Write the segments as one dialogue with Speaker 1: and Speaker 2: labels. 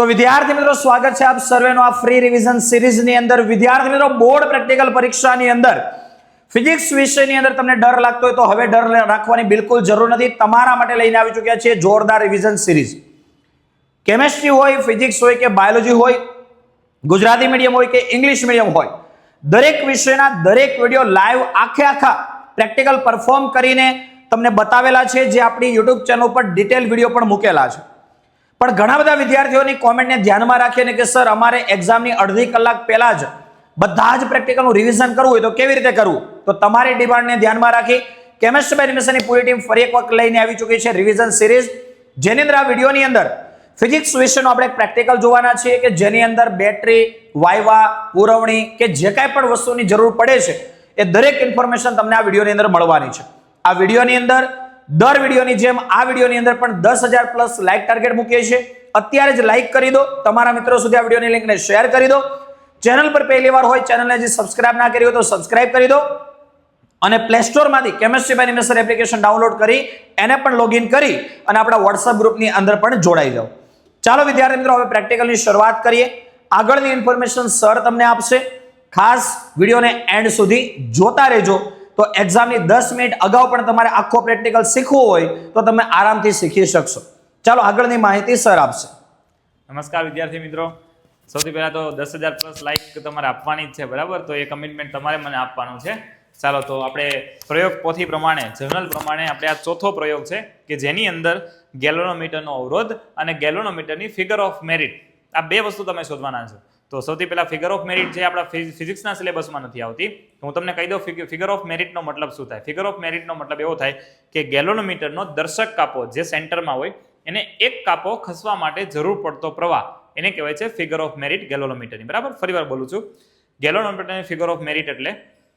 Speaker 1: તો વિદ્યાર્થી મિત્રો સ્વાગત છે આપ સર્વેનો આ ફ્રી રિવિઝન સિરીઝની અંદર. વિદ્યાર્થી મિત્રો બોર્ડ પ્રેક્ટિકલ પરીક્ષાની અંદર ફિઝિક્સ વિષયની અંદર તમને ડર લાગતો હોય તો હવે ડર રાખવાની બિલકુલ જરૂર નથી. તમારા માટે લઈને આવી ચૂક્યા છે જોરદાર રિવિઝન સિરીઝ. કેમેસ્ટ્રી હોય, ફિઝિક્સ હોય કે બાયોલોજી હોય, ગુજરાતી મીડિયમ હોય કે ઇંગ્લિશ મીડિયમ હોય, દરેક વિષયના દરેક વિડીયો લાઈવ આખા પ્રેક્ટિકલ પરફોર્મ કરીને તમને બતાવેલા છે, જે આપણી યુટ્યુબ ચેનલ પર ડિટેલ વિડીયો પણ મૂકેલા છે. પણ ઘણા બધા વિદ્યાર્થીઓની કોમેન્ટને ધ્યાનમાં રાખીને કે સર અમારે એક્ઝામની અડધી કલાક પહેલા જ બધા જ પ્રેક્ટિકલનું રિવિઝન કરવું હોય તો કેવી રીતે કરવું? તો તમારી ડિમાન્ડને ધ્યાનમાં રાખી કેમેસ્ટ્રી બાય એનિમેશનની પૂરી ટીમ ફરી એક વખત લઈને આવી ચૂકી છે રિવિઝન સિરીઝ, જેની અંદર આ વિડીયોની અંદર ફિઝિક્સ વિષયનો આપણે પ્રેક્ટિકલ જોવાના છીએ કે જેની અંદર બેટરી, વાયવા, પુરવણી કે જે કાંઈ પણ વસ્તુની જરૂર પડે છે એ દરેક ઇન્ફોર્મેશન તમને આ વિડીયોની અંદર મળવાની છે. આ વિડીયોની અંદર દર વિડીયોની જેમ આ વિડીયોની અંદર પણ 10,000 પ્લસ લાઈક ટાર્ગેટ મૂકીએ છીએ. અત્યારે જ લાઈક કરી દો, તમારા મિત્રો સુધી આ વિડીયોની લિંકને શેર કરી દો. ચેનલ પર પહેલી વાર હોય, ચેનલને જે સબસ્ક્રાઇબ ના કરી હોય તો સબસ્ક્રાઇબ કરી દો અને પ્લે સ્ટોરમાંથી chemistry by animation application download કરી એને પણ લોગિન કરી અને આપણા વોટ્સએપ ગ્રુપની અંદર પણ જોડાઈ જાઓ. ચાલો વિદ્યાર્થી મિત્રો હવે પ્રેક્ટિકલની શરૂઆત કરીએ. આગળની ઇન્ફોર્મેશન સર તમને આપશે, ખાસ વિડીયોને એન્ડ સુધી જોતા રહેજો. તો એક્ઝામની 10 મિનિટ અગાઉ પણ તમારે આખો પ્રેક્ટિકલ શીખવું હોય તો તમે આરામથી શીખી શકશો. ચાલો આગળની માહિતી સર આપશે.
Speaker 2: નમસ્કાર વિદ્યાર્થી મિત્રો, સૌથી પહેલા તો 10,000 પ્લસ લાઈક તમારે આપવાની જ છે, બરાબર? તો એ કમિટમેન્ટ તમારે મને આપવાનું છે. ચાલો તો આપણે પ્રયોગ પોથી પ્રમાણે, જર્નલ પ્રમાણે આપણે આ ચોથો પ્રયોગ છે કે જેની અંદર ગેલોનોમીટરનો અવરોધ અને ગેલોનોમીટરની ફિગર ઓફ મેરિટ, આ બે વસ્તુ તમે શોધવાના છે. તો સૌથી પહેલા ફિગર ઓફ મેરિટ જે આપણા ફિઝિક્સના સિલેબસમાં નથી આવતી, હું તમને કહી દઉં ફિગર ઓફ મેરિટનો મતલબ શું થાય. ફિગર ઓફ મેરિટનો મતલબ એવો થાય કે ગેલોનોમીટરનો દર્શક કાપો જે સેન્ટરમાં હોય એને એક કાપો ખસવા માટે જરૂર પડતો પ્રવાહ, એને કહેવાય છે ફિગર ઓફ મેરિટ ગેલોનોમીટરની. બરાબર, ફરીવાર બોલું છું. ગેલોનોમીટરની ફિગર ઓફ મેરિટ એટલે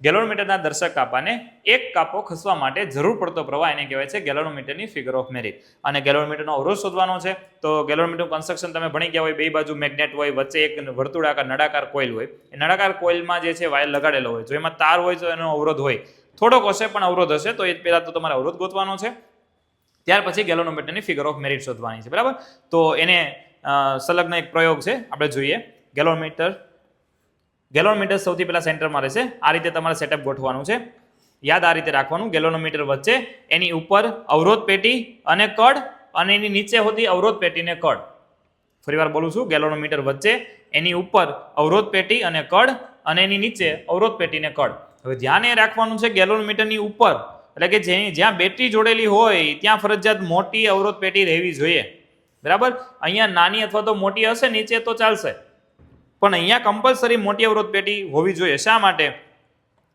Speaker 2: ગેલોનોમીટરના દર્શક કાપાને એક કાપો ખસવા માટે જરૂર પડતો પ્રવાહ, એને કહેવાય છે ગેલોનોમીટરની ફિગર ઓફ મેરિટ. અને ગેલોનોમીટરનો અવરોધ શોધવાનો છે. તો ગેલોનોમીટરનું કન્સ્ટ્રક્શન તમે ભણી ગયા હોય, બે બાજુ મેગ્નેટ હોય, વચ્ચે એક વર્તુળાકાર નળાકાર કોઇલ હોય. એ નળાકાર કોઇલમાં જે છે વાયર લગાડેલો હોય, જો એમાં તાર હોય તો એનો અવરોધ હોય, થોડોક હશે પણ અવરોધ હશે. તો એ પહેલા તો તમારે અવરોધ ગોતવાનો છે, ત્યાર પછી ગેલોનોમીટરની ફિગર ઓફ મેરિટ શોધવાની છે. બરાબર, તો એને સંલગ્ન એક પ્રયોગ છે, આપણે જોઈએ. ગેલોનોમીટર સૌથી પહેલા સેન્ટરમાં રહેશે. આ રીતે તમારે સેટઅપ ગોઠવાનું છે. યાદ આ રીતે રાખવાનું, ગેલોનોમીટર વચ્ચે એની ઉપર અવરોધ પેટી અને કડ, અને એની નીચે હોતી અવરોધ પેટીને કડ. ફરીવાર બોલું છું, ગેલોનોમીટર વચ્ચે એની ઉપર અવરોધ પેટી અને કડ, અને એની નીચે અવરોધ પેટીને કડ. હવે ધ્યાન એ રાખવાનું છે, ગેલોનોમીટરની ઉપર એટલે કે જ્યાં બેટરી જોડેલી હોય ત્યાં ફરજિયાત મોટી અવરોધ પેટી રહેવી જોઈએ. બરાબર, અહીંયા નાની અથવા તો મોટી હશે નીચે તો ચાલશે, પણ અહીંયા કમ્પલસરી મોટી અવરોધ પેટી હોવી જોઈએ. શા માટે?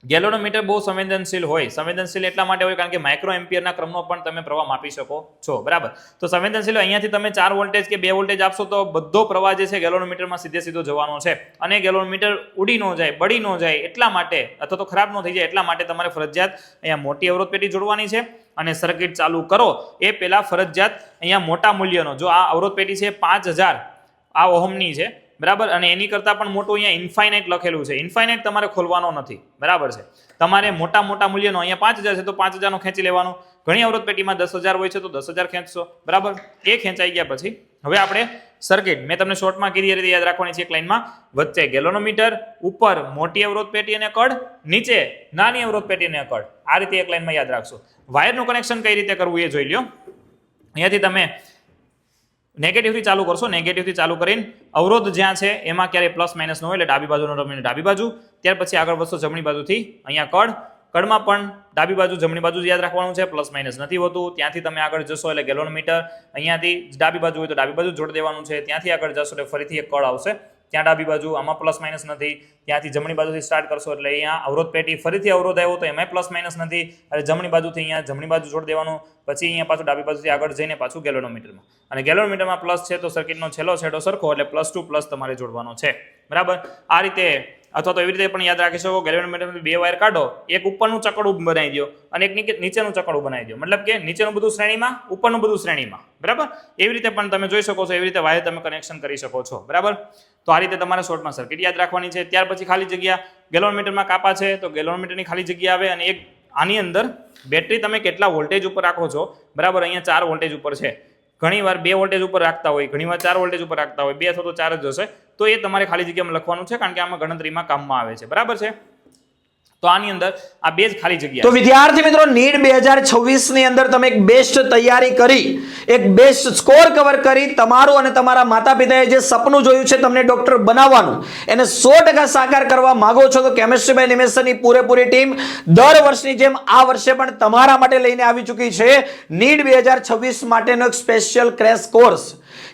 Speaker 2: ગેલોનોમીટર બહુ સંવેદનશીલ હોય. સંવેદનશીલ એટલા માટે હોય કારણ કે માઇક્રો એમ્પિયરના ક્રમનો પણ તમે પ્રવાહ માપી શકો છો. બરાબર, તો સંવેદનશીલ અહીંયાથી તમે 4 વોલ્ટેજ કે 2 વોલ્ટેજ આપશો તો બધો પ્રવાહ જે છે ગેલોનોમીટરમાં સીધો જવાનો છે. અને ગેલોનોમીટર ઉડી ન જાય, બળી ન જાય એટલા માટે, અથવા તો ખરાબ ન થઈ જાય એટલા માટે તમારે ફરજિયાત અહીંયા મોટી અવરોધ પેટી જોડવાની છે. અને સર્કિટ ચાલુ કરો એ પહેલા ફરજિયાત અહીંયા મોટા મૂલ્યનો, જો આ અવરોધ પેટી છે 5000 આ ઓહમની છે, બરાબર, અને એની કરતાં પણ મોટું અહીંયા ઇન્ફાઇનાઇટ લખેલું છે. ઇન્ફાઇનાઇટ તમારે ખોલવાનો નથી, બરાબર છે. તમારે મોટા મૂલ્યનો, અહીંયા 5000 છે તો 5000નો ખેંચી લેવાનો. ઘણી અવરોધ પેટીમાં 10,000 હોય છે તો 10,000 ખેંચશો. બરાબર, એ ખેંચાઈ ગયા પછી હવે આપણે સર્કિટ, મેં તમને શોર્ટમાં કીધી એ રીતે યાદ રાખવાની છે. એક લાઈનમાં વચ્ચે ગેલોનોમીટર, ઉપર મોટી અવરોધ પેટી અને કડ, નીચે નાની અવરોધ પેટી અને કડ. આ રીતે એક લાઈનમાં યાદ રાખશો. વાયરનું કનેક્શન કઈ રીતે કરવું એ જોઈ લો. અહીંયાથી તમે નેગેટિવથી ચાલુ કરશો. નેગેટિવથી ચાલુ કરીને અવરોધ જ્યાં છે એમાં ક્યારેય પ્લસ માઇનસ ન હોય, એટલે ડાબી બાજુનો ટર્મિનલ ડાબી બાજુ. ત્યાર પછી આગળ વધશો જમણી બાજુથી, અહીંયા કડમાં પણ ડાબી બાજુ જમણી બાજુ યાદ રાખવાનું છે, પ્લસ માઇનસ નથી હોતું. ત્યાંથી તમે આગળ જશો એટલે ગેલોનોમીટર અહીંયાથી ડાબી બાજુ હોય તો ડાબી બાજુ જોડી દેવાનું છે. ત્યાંથી આગળ જશો એટલે ફરીથી એક કડ આવશે, ત્યાં ડાબી બાજુ, આમાં પ્લસ માઇનસ નથી. ત્યાંથી જમણી બાજુથી સ્ટાર્ટ કરશો એટલે અહીંયા અવરોધ પેટી, ફરીથી અવરોધ આવ્યો તો એમાં પ્લસ માઇનસ નથી, એટલે જમણી બાજુથી અહીંયા જમણી બાજુ જોડી દેવાનું. પછી અહીંયા પાછું ડાબી બાજુથી આગળ જઈને પાછું ગેલોનોમીટરમાં, અને ગેલોનોમીટરમાં પ્લસ છે તો સર્કિટનો છેલ્લો છેડો સરખો એટલે +2 તમારે જોડવાનો છે. બરાબર, આ રીતે, અથવા તો એવી રીતે પણ યાદ રાખી શકો. ગેલોનોમીટરમાંથી 2 વાયર કાઢો, એક ઉપરનું ચકડું બનાવી દો અને એક નીચેનું ચકડું બનાવી દો. મતલબ કે નીચેનું બધું શ્રેણીમાં, ઉપરનું બધું શ્રેણીમાં. બરાબર, એવી રીતે પણ તમે જોઈ શકો છો, એવી રીતે વાયર તમે કનેક્શન કરી શકો છો. બરાબર, તો આ રીતે તમારે શોર્ટમાં સર્કિટ યાદ રાખવાની છે. ત્યાર પછી ખાલી જગ્યા, ગેલોનોમીટરમાં કાપા છે તો ગેલોનોમીટરની ખાલી જગ્યા આવે, અને એક આની અંદર બેટરી તમે કેટલા વોલ્ટેજ ઉપર રાખો છો. બરાબર, અહીંયા 4 વોલ્ટેજ ઉપર છે. ઘણીવાર 2 વોલ્ટેજ ઉપર રાખતા હોય, ઘણીવાર 4 વોલ્ટેજ ઉપર રાખતા હોય, 2 અથવા તો 4 જ હશે, તો એ તમારે ખાલી જગ્યામાં લખવાનું છે, કારણ કે આમાં ગણતરીમાં કામમાં આવે છે. બરાબર છે? તો આની અંદર આ બે જ ખાલી જગ્યા
Speaker 1: તો વિદ્યાર્થી મિત્રો નીટ 2026 ની અંદર તમે એક બેસ્ટ તૈયારી કરી, એક બેસ્ટ સ્કોર કવર કરી, તમારું અને તમારા માતા પિતાએ જે સપનું જોયું છે તમને ડોક્ટર બનાવવાનું, એને 100% સાકાર કરવા માંગો છો તો કેમિસ્ટ્રી બાય નિમેષની પૂરેપૂરી ટીમ દર વર્ષની જેમ આ વર્ષે પણ તમારા માટે લઈને આવી ચૂકી છે નીટ 2026 માટેનો એક સ્પેશિયલ ક્રેશ કોર્સ,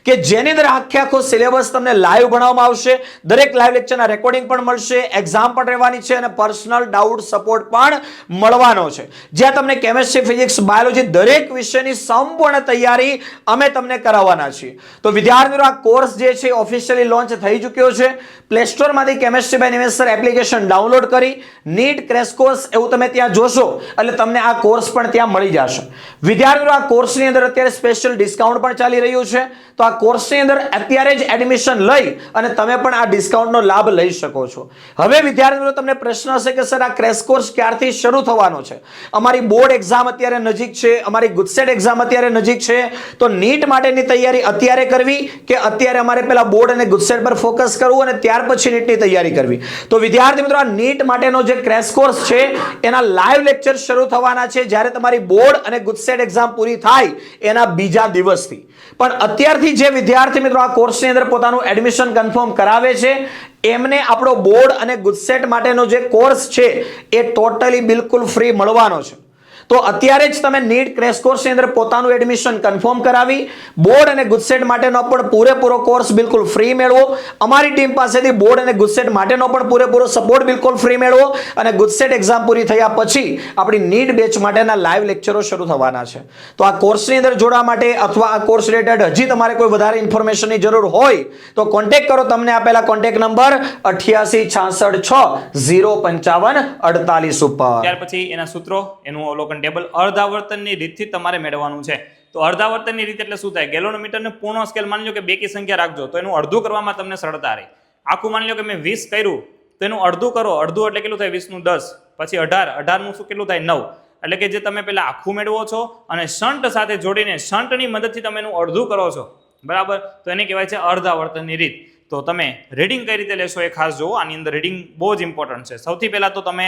Speaker 1: કે જેની અંદર આખો સિલેબસ તમને લાઈવ ભણાવવામાં આવશે, દરેક લાઈવ લેક્ચરના રેકોર્ડિંગ પણ મળશે, એક્ઝામ પણ રહેવાની છે અને પર્સનલ ડાઉટ સપોર્ટ પણ મળવાનો છે, જ્યાં તમને કેમિસ્ટ્રી, ફિઝિક્સ, બાયોલોજી દરેક વિષયની સંપૂર્ણ તૈયારી અમે તમને કરાવવાના છીએ. તો વિદ્યાર્થીઓ આ કોર્સ જે છે ઓફિશિયલી લોન્ચ થઈ ચૂક્યો છે. પ્લે સ્ટોરમાંથી chemistry by Nimesh sir application download કરી નીટ ક્રેશ કોર્સ એવું તમે ત્યાં જોશો એટલે તમને આ કોર્સ પણ ત્યાં મળી જશે. વિદ્યાર્થીઓ આ કોર્સની અંદર અત્યારે સ્પેશિયલ ડિસ્કાઉન્ટ પણ ચાલી રહ્યું છે, તો આ કોર્સની અંદર અત્યારે જ એડમિશન લઈ અને તમે પણ આ ડિસ્કાઉન્ટનો લાભ લઈ શકો છો. હવે વિદ્યાર્થીઓ તમને પ્રશ્ન હશે કે સર આ ક્રેશ કોર્સ ક્યારથી શરૂ થવાનો છે? અમારી બોર્ડ એક્ઝામ અત્યારે નજીક છે, અમારી ગુજસેટ એક્ઝામ અત્યારે નજીક છે, તો નીટ માટેની તૈયારી અત્યારે કરવી કે અત્યારે અમારે પેલા બોર્ડ અને ગુજસેટ પર ફોકસ કરવું અને ત્યાર પછી નીટની તૈયારી કરવી? તો વિદ્યાર્થી મિત્રો આ નીટ માટેનો જે ક્રેશ કોર્સ છે એના લાઈવ લેક્ચર શરૂ થવાના છે જ્યારે તમારી બોર્ડ અને ગુજસેટ એક્ઝામ પૂરી થાય એના બીજા દિવસથી. પણ અત્યારથી જે વિદ્યાર્થી મિત્રો આ કોર્સની અંદર પોતાનું એડમિશન કન્ફર્મ કરાવે છે એમને આપણો બોર્ડ અને ગુજસેટ માટેનો જે કોર્સ છે એ ટોટલી બિલકુલ ફ્રી મળવાનો છે. તો અત્યારે જ તમે નીટ ક્રેશ કોર્સની અંદર પોતાનું એડમિશન કન્ફર્મ કરાવી બોર્ડ અને ગુજસેટ માટેનો પણ પૂરેપૂરો કોર્સ બિલકુલ ફ્રી મેળવો. અમારી ટીમ પાસેથી બોર્ડ અને ગુજસેટ માટેનો પણ પૂરેપૂરો સપોર્ટ બિલકુલ ફ્રી મેળવો અને ગુજસેટ એક્ઝામ પૂરી થયા પછી આપણી નીટ બેચ માટેના લાઈવ લેક્ચરો શરૂ થવાના છે. તો આ કોર્સની અંદર જોડાવા માટે અથવા આ કોર્સ રિલેટેડ હજી તમારે કોઈ વધારે ઇન્ફોર્મેશનની જરૂર હોય તો કોન્ટેક્ટ કરો તમને આપેલા કોન્ટેક્ટ નંબર 8866605548 ઉપર.
Speaker 2: ત્યાર પછી એના સૂત્રો, એનું અવલોકન ટેબલ અર્ધાવર્તનની રીતથી તમારે મેળવવાનું છે. તો અર્ધાવર્તનની રીત એટલે શું થાય? ગેલોનોમીટરને પૂર્ણ સ્કેલ માની લો કે 2 કી સંખ્યા રાખજો તો એનું અડધું કરવામાં તમને સરળતા રહે. આખું માની લો કે મેં 20 કર્યું તો એનું અડધું કરો, અડધું એટલે કેટલું થાય? 20 નું 10, પછી 18 નું શું કેટલું થાય? 9. એટલે કે જે તમે પેલા આખું મેળવો છો અને શન્ટ સાથે જોડીને શન્ટની મદદથી તમે એનું અડધું કરો છો, બરાબર, તો એને કહેવાય છે અર્ધાવર્તનની રીત. તો તમે રીડિંગ કઈ રીતે લેશો એ ખાસ જુઓ. આની અંદર રીડિંગ બહુ જ ઇમ્પોર્ટન્ટ છે. સૌથી પહેલા તો તમે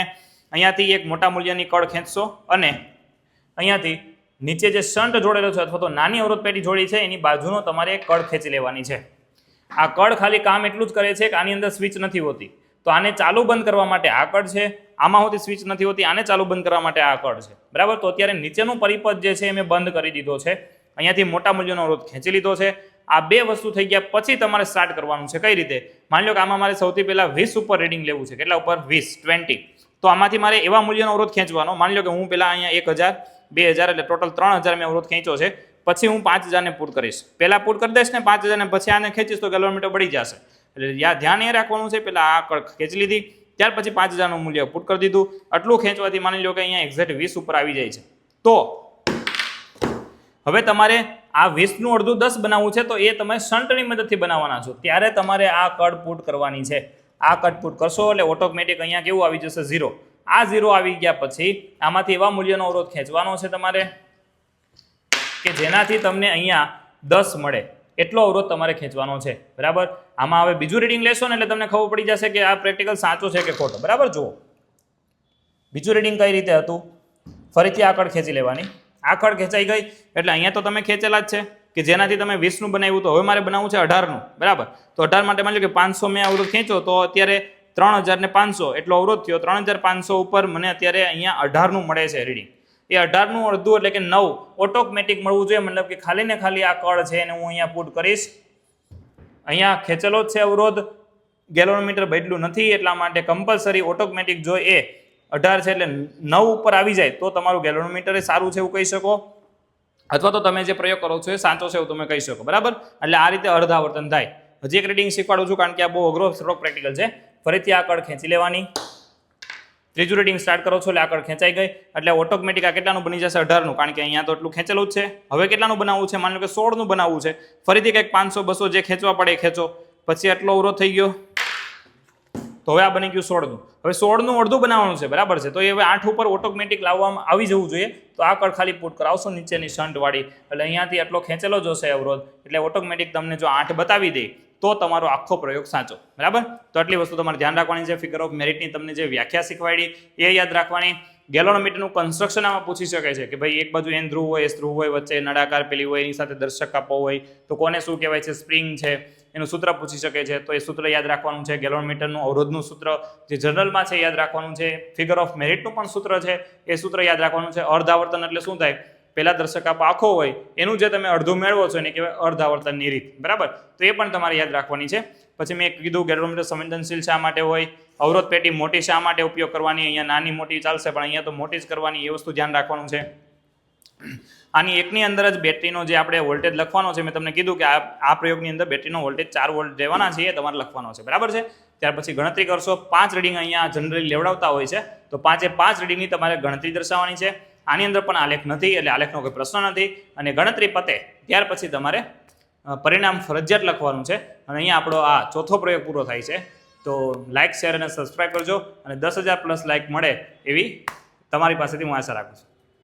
Speaker 2: અહીંયાથી એક મોટા મૂલ્યની કળ ખેંચશો અને અહીંયાથી નીચે જે શન્ટ જોડેલો છે અથવા તો નાની અવરોધ પેટી જોડી છે એની બાજુનો તમારે એક કળ ખેંચી લેવાની છે. આ કળ ખાલી કામ એટલું જ કરે છે કે આની અંદર સ્વિચ નથી હોતી, તો આને ચાલુ બંધ કરવા માટે આ કળ છે, આમાં હોતી સ્વિચ નથી હોતી, આને ચાલુ બંધ કરવા માટે આ કળ છે, બરાબર. તો અત્યારે નીચેનું પરિપથ જે છે એ મેં બંધ કરી દીધો છે, અહીંયાથી મોટા મૂલ્યનો અવરોધ ખેંચી લીધો છે. આ બે વસ્તુ થઈ ગયા પછી તમારે સ્ટાર્ટ કરવાનું છે. કઈ રીતે? માની લો કે આમાં મારે સૌથી પહેલા 20 ઉપર રીડિંગ લેવું છે. કેટલા ઉપર? 20. તો આમાંથી મારે એવા મૂલ્યનો અવરોધ ખેંચવાનો, માની લો કે હું પહેલા અહીંયા 1000, 2000 એટલે ટોટલ 3000 મેં અવરોધ ખેંચ્યો છે. પછી હું 5000 ને પુટ કરીશ. પહેલા પુટ કરી દઈશ ને 5000 ને પછી આને ખેંચીશ તો કિલોમીટર બળી જશે. એટલે ધ્યાન એ રાખવાનું છે, પહેલા આ કળ ખેંચી લીધી, ત્યાર પછી 5000 નું મૂલ્ય પુટ કરી દીધું. આટલું ખેંચવાથી માની લો કે અહીંયા એક્ઝેક્ટ 20 ઉપર આવી જાય છે. તો હવે તમારે આ 20 નું અડધું 10 બનાવવું છે, તો એ તમે શન્ટની મદદથી બનાવવાના છો. ત્યારે તમારે આ કળ પુટ કરવાની છે. આ કટ પુટ કરશો એટલે ઓટોમેટિક અહીંયા કેવું આવી જશે? 0. આ 0 આવી ગયા પછી આમાંથી એવા મૂલ્યનો અવરોધ ખેંચવાનો છે તમારે કે જેનાથી તમને અહીંયા 10 મળે એટલો અવરોધ તમારે ખેંચવાનો છે, બરાબર. આમાં હવે બીજું રીડિંગ લેશો ને એટલે તમને ખબર પડી જશે કે આ પ્રેક્ટિકલ સાચો છે કે ખોટો, બરાબર. જુઓ બીજું રીડિંગ કઈ રીતે હતું. ફરીથી આ કળ ખેંચી લેવાની. આ કળ ખેંચાઈ ગઈ એટલે અહીંયા તો તમે ખેંચેલા જ છે કે જેનાથી તમે 20 નું બનાવ્યું, તો હવે મારે બનાવવું છે 18 નું, બરાબર. તો 18 માટે માની લો કે 500 મેં અવરોધ ખેંચો તો અત્યારે 3500 એટલો અવરોધ થયો. 3500 ઉપર મને અત્યારે અહીંયા 18 નું મળે છે રીડિંગ. એ 18 નું અડધું એટલે કે 9 ઓટોમેટિક મળવું જોઈએ. મતલબ કે ખાલી ને ખાલી આ કળ છે એને હું અહીંયા પુટ કરીશ. અહીંયા ખેંચેલો જ છે અવરોધ, ગેલોનોમીટર બદલું નથી એટલા માટે કમ્પલસરી ઓટોમેટિક જો એ 18 છે એટલે 9 ઉપર આવી જાય તો તમારું ગેલોનોમીટર એ સારું છે એવું કહી શકો, અથવા તો તમે જે પ્રયોગ કરો છો એ સાચો છે એવું તમે કહી શકો, બરાબર. એટલે આ રીતે અર્ધાવર્તન થાય. હજી એક રીડિંગ શીખવાડું છું કારણ કે આ બહુ અઘરો થોડોક પ્રેક્ટિકલ છે. ફરીથી આ કળ ખેંચી લેવાની. ત્રીજું રીડિંગ સ્ટાર્ટ કરો છો એટલે આ કળ ખેંચાઈ ગઈ એટલે ઓટોમેટિક આ કેટલાનું બની જશે? 18 નું, કારણ કે અહીંયા તો એટલું ખેંચેલું જ છે. હવે કેટલાનું બનાવવું છે? માની લો કે 16 નું બનાવવું છે. ફરીથી કંઈક 500 200 જે ખેંચવા પડે એ ખેંચો. પછી આટલો અવરોધ થઈ ગયો. તો હવે આ બની ગયું 16નું. હવે 16નું અડધું બનાવવાનું છે, બરાબર છે. તો એ હવે 8 ઉપર ઓટોમેટિક લાવવામાં આવી જવું જોઈએ. તો આ કળ ખાલી પુટ કરાવશો નીચેની શંટવાળી, એટલે અહીંયાથી આટલો ખેંચેલો જ હશે અવરોધ, એટલે ઓટોમેટિક તમને જો 8 બતાવી દે તો તમારો આખો પ્રયોગ સાચો, બરાબર. તો આટલી વસ્તુ તમારે ધ્યાન રાખવાની છે. ફિગર ઓફ મેરિટની તમને જે વ્યાખ્યા શીખવાડી એ યાદ રાખવાની. ગેલોનોમીટરનું કન્સ્ટ્રક્શન આમાં પૂછી શકે છે કે ભાઈ એક બાજુ એન ધ્રુવ હોય, એસ ધ્રુવ હોય, વચ્ચે નળાકાર પેલી હોય, એની સાથે દર્શક કાપો હોય, તો કોને શું કહેવાય છે? સ્પ્રિંગ છે. એનું સૂત્ર પૂછી શકે છે, તો એ સૂત્ર યાદ રાખવાનું છે. ગેલોનોમીટરનું અવરોધનું સૂત્ર જે જનરલમાં છે યાદ રાખવાનું છે. ફિગર ઓફ મેરિટનું પણ સૂત્ર છે, એ સૂત્ર યાદ રાખવાનું છે. અર્ધાવર્તન એટલે શું થાય? પહેલા દર્શક કાપ આખો હોય એનું જે તમે અડધું મેળવો છો એને કહેવાય અર્ધાવર્તનની રીત, બરાબર. તો એ પણ તમારે યાદ રાખવાની છે. પછી મેં કીધું ગેલોનોમીટર સંવેદનશીલ શા માટે હોય, અવરોધ પેટી મોટી શા માટે ઉપયોગ કરવાની, અહીંયા નાની મોટી ચાલશે પણ અહીંયા તો મોટી જ કરવાની, એ વસ્તુ ધ્યાન રાખવાનું છે. આની એકની અંદર જ બેટરીનો જે આપણે વોલ્ટેજ લખવાનો છે, મેં તમને કીધું કે આ પ્રયોગની અંદર બેટરીનો વોલ્ટેજ 4 વોલ્ટ રહેવાના છે, એ તમારે લખવાનો છે, બરાબર છે. ત્યાર પછી ગણતરી કરશો. 5 રીડિંગ અહીંયા જનરલી લેવડાવતા હોય છે, તો 5 રીડિંગની તમારે ગણતરી દર્શાવવાની છે. આની અંદર પણ આલેખ નથી, એટલે આલેખનો કોઈ પ્રશ્ન નથી. અને ગણતરી પતે ત્યાર પછી તમારે પરિણામ ફરજિયાત લખવાનું છે. અને અહીંયા આપણો આ ચોથો પ્રયોગ પૂરો થાય છે. તો લાઇક, શેર અને સબસ્ક્રાઇબ કરજો, અને 10,000 પ્લસ લાઇક મળે એવી તમારી પાસેથી હું આશા રાખું છું.